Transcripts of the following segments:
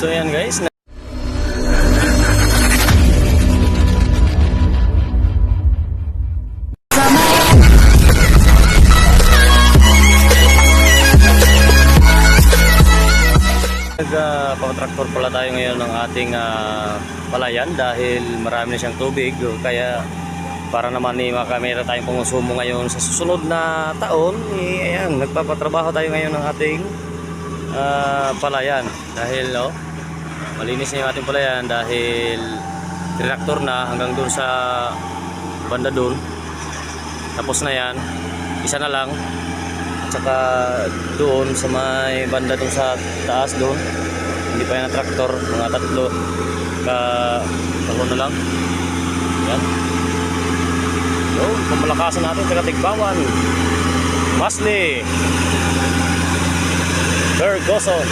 So ayan guys, nagpa-tractor pala tayo ngayon ng ating palayan dahil marami na siyang tubig, kaya para naman makamera tayong pangusumo ngayon sa susunod na taon, ayan, nagpapatrabaho tayo ngayon ng ating palayan dahil malinis na yung ating palayan dahil traktor na hanggang doon sa banda doon, tapos na yan, isa na lang. At saka doon sa may banda doon sa taas doon, hindi pa yan ang traktor, mga tatlo na lang. Yan. So, pamalakasan natin taga-Tigbawan, Masli, Ferguson.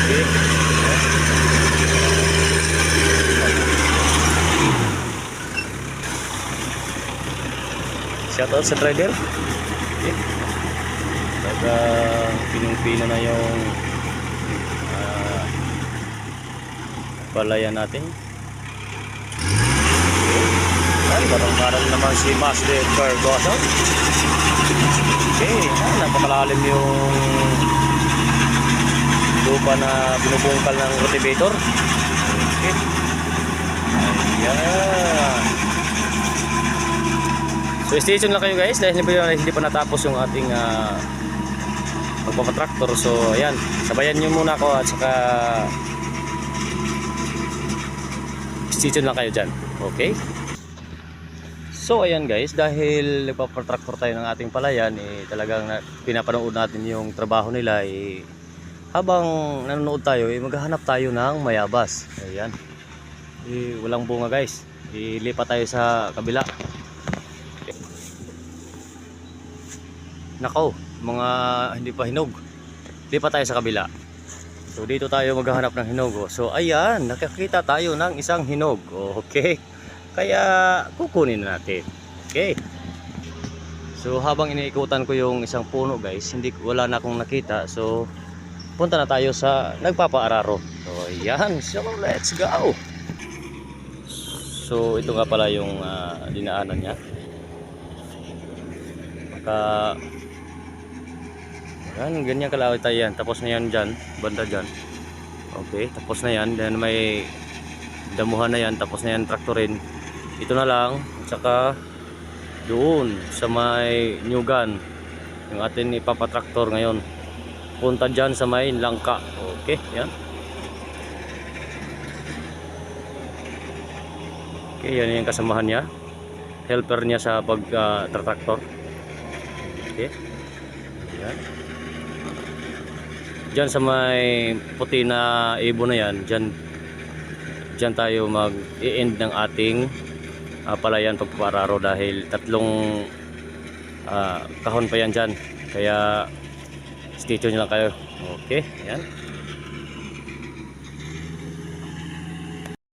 Okay. Shoutout sa driver. Okay. Pinong-pino na yung palayan natin. Ay, barang-barang naman si Masli Ferguson. Okay, napakalalim yung lupa na binubungkal ng cultivator. Okay. Ayan. So stay tuned lang kayo guys dahil hindi pa natapos yung ating magpapatraktor. So ayan, sabayan nyo muna ako at saka stay tuned lang kayo dyan. Okay. So ayan guys, dahil nagpapatraktor tayo ng ating palayan, talagang pinapanood natin yung trabaho nila. Habang nanonood tayo, maghahanap tayo ng mayabas. Ayan, walang bunga guys, ilipat tayo sa kabila. Nako, mga hindi pa hinog, lipat tayo sa kabila. So dito tayo maghahanap ng hinog. So ayan, nakakita tayo ng isang hinog. Okay, kaya kukunin na natin. Okay. So habang iniikutan ko yung isang puno guys, wala na akong nakita. So punta na tayo sa nagpapaararo. So ayan, so let's go. So ito nga pala yung dinaanan niya. Yan, ganyan kalawit tayo yan. Tapos na yan dyan, banda dyan. Okay, tapos na yan. Then may damuhan na yan. Tapos na yan traktorin. Ito na lang. At saka doon sa may nyugan, yung atin ipapatraktor ngayon, punta dyan sa may langka. Okay, yan. Okay, yan yung kasamahan niya. Helper niya sa pag-traktor. Okay, yan. Diyan sa may puti na ibon na yan, diyan tayo mag-i-end ng ating palayan pagpapararo dahil tatlong kahon pa yan dyan. Kaya stay tuned lang kayo. Okay, yan.